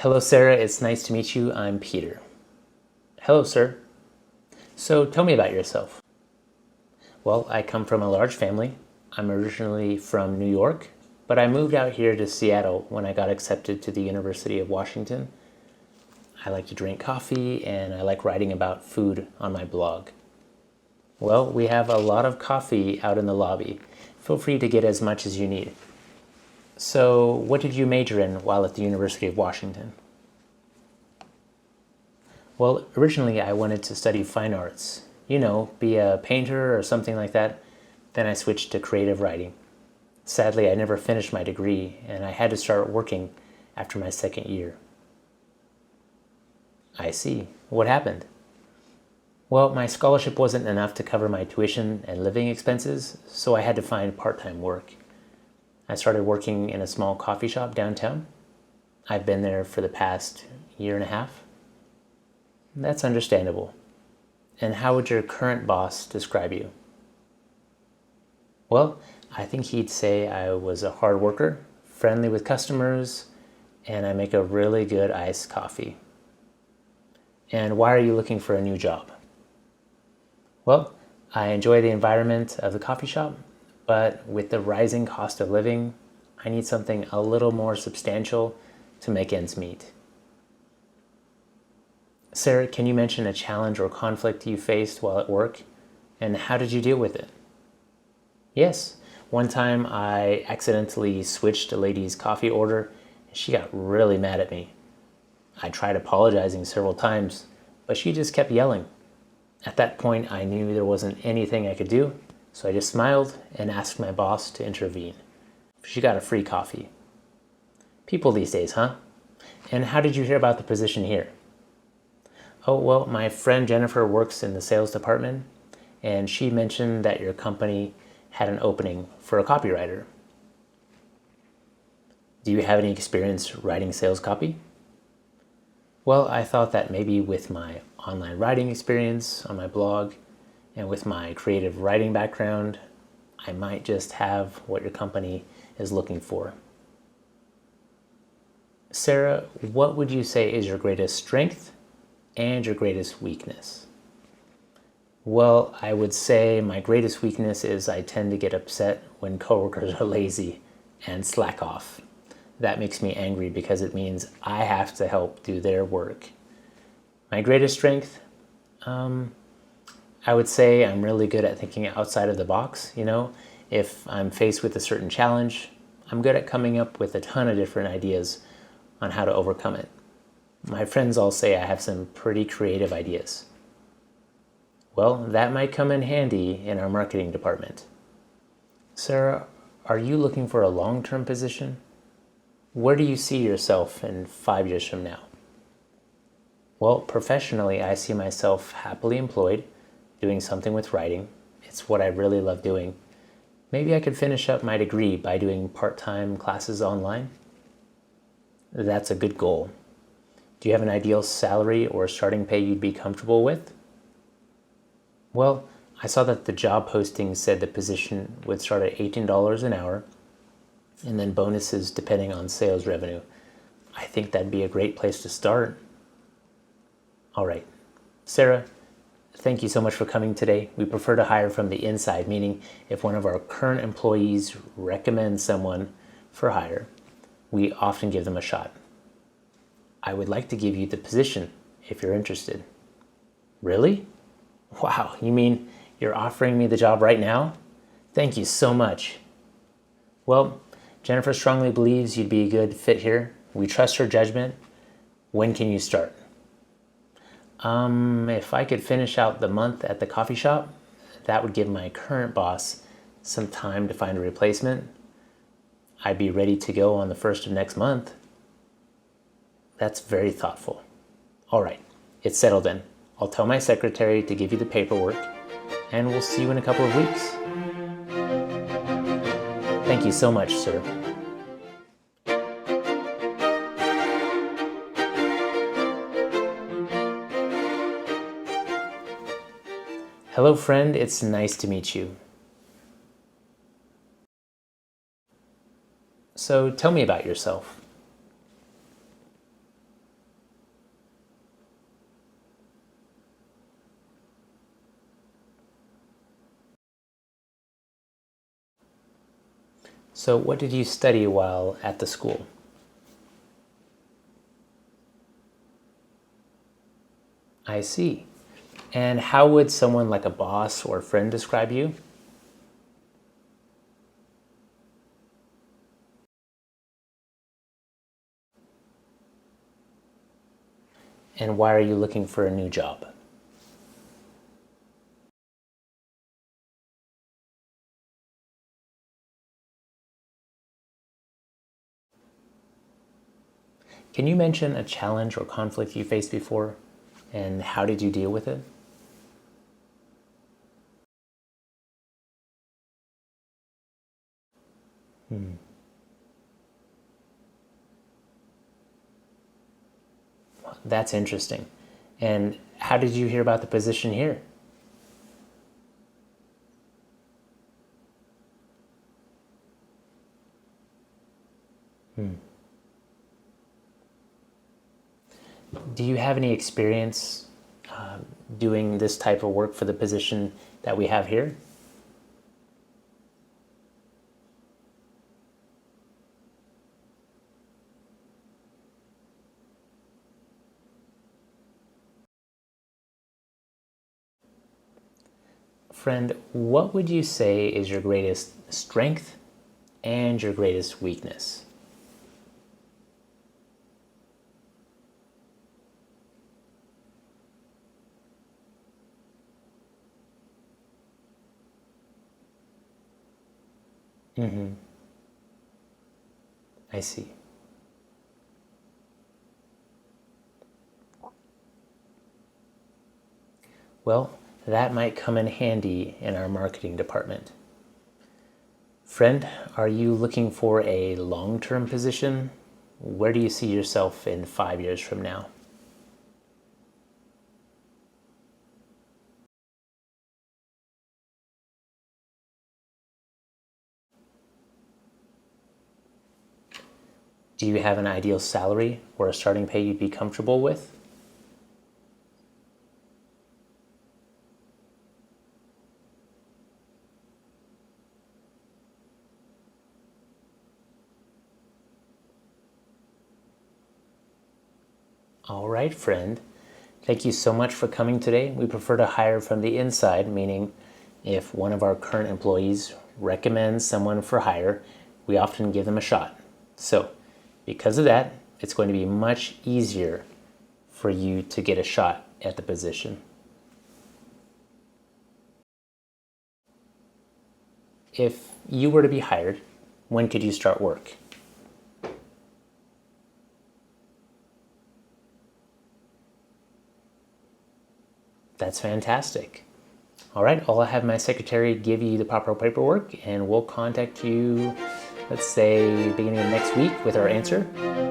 Hello, Sarah. It's nice to meet you. I'm Peter. Hello, sir. So tell me about yourself. Well, I come from a large family. I'm originally from New York, but I moved out here to Seattle when I got accepted to the University of Washington. I like to drink coffee and I like writing about food on my blog. Well, we have a lot of coffee out in the lobby. Feel free to get as much as you need. So, what did you major in while at the University of Washington? Well, originally I wanted to study fine arts. Be a painter or something like that. Then I switched to creative writing. Sadly, I never finished my degree, and I had to start working after my second year. I see. What happened? Well, my scholarship wasn't enough to cover my tuition and living expenses, so I had to find part-time work. I started working in a small coffee shop downtown. I've been there for the past year and a half. That's understandable. And how would your current boss describe you? Well, I think he'd say I was a hard worker, friendly with customers, and I make a really good iced coffee. And why are you looking for a new job? Well, I enjoy the environment of the coffee shop, but with the rising cost of living, I need something a little more substantial to make ends meet. Sarah, can you mention a challenge or conflict you faced while at work, and how did you deal with it? Yes, one time I accidentally switched a lady's coffee order, and she got really mad at me. I tried apologizing several times, but she just kept yelling. At that point, I knew there wasn't anything I could do, so I just smiled and asked my boss to intervene. She got a free coffee. People these days, huh? And how did you hear about the position here? Oh, well, my friend Jennifer works in the sales department, and she mentioned that your company had an opening for a copywriter. Do you have any experience writing sales copy? Well, I thought that maybe with my online writing experience on my blog and with my creative writing background, I might just have what your company is looking for. Sarah, what would you say is your greatest strength and your greatest weakness? Well, I would say my greatest weakness is I tend to get upset when coworkers are lazy and slack off. That makes me angry because it means I have to help do their work. My greatest strength, I would say I'm really good at thinking outside of the box. If I'm faced with a certain challenge, I'm good at coming up with a ton of different ideas on how to overcome it. My friends all say I have some pretty creative ideas. Well, that might come in handy in our marketing department. Sarah, are you looking for a long-term position? Where do you see yourself in 5 years from now? Well, professionally, I see myself happily employed, doing something with writing. It's what I really love doing. Maybe I could finish up my degree by doing part-time classes online. That's a good goal. Do you have an ideal salary or starting pay you'd be comfortable with? Well, I saw that the job posting said the position would start at $18 an hour and then bonuses depending on sales revenue. I think that'd be a great place to start. All right. Sarah, thank you so much for coming today. We prefer to hire from the inside, meaning if one of our current employees recommends someone for hire, we often give them a shot. I would like to give you the position if you're interested. Really? Wow, you mean you're offering me the job right now? Thank you so much. Well, Jennifer strongly believes you'd be a good fit here. We trust her judgment. When can you start? If I could finish out the month at the coffee shop, that would give my current boss some time to find a replacement. I'd be ready to go on the 1st of next month. That's very thoughtful. All right, it's settled then. I'll tell my secretary to give you the paperwork, and we'll see you in a couple of weeks. Thank you so much, sir. Hello, friend. It's nice to meet you. So tell me about yourself. So what did you study while at the school? I see. And how would someone like a boss or friend describe you? And why are you looking for a new job? Can you mention a challenge or conflict you faced before, and how did you deal with it? That's interesting. And how did you hear about the position here? Do you have any experience doing this type of work for the position that we have here? Friend, what would you say is your greatest strength and your greatest weakness? I see. Well, that might come in handy in our marketing department. Friend, are you looking for a long-term position? Where do you see yourself in 5 years from now? Do you have an ideal salary or a starting pay you'd be comfortable with? All right, friend. Thank you so much for coming today. We prefer to hire from the inside, meaning if one of our current employees recommends someone for hire, we often give them a shot. So, because of that, it's going to be much easier for you to get a shot at the position. If you were to be hired, when could you start work? That's fantastic. All right, I'll have my secretary give you the proper paperwork and we'll contact you, let's say, beginning of next week with our answer.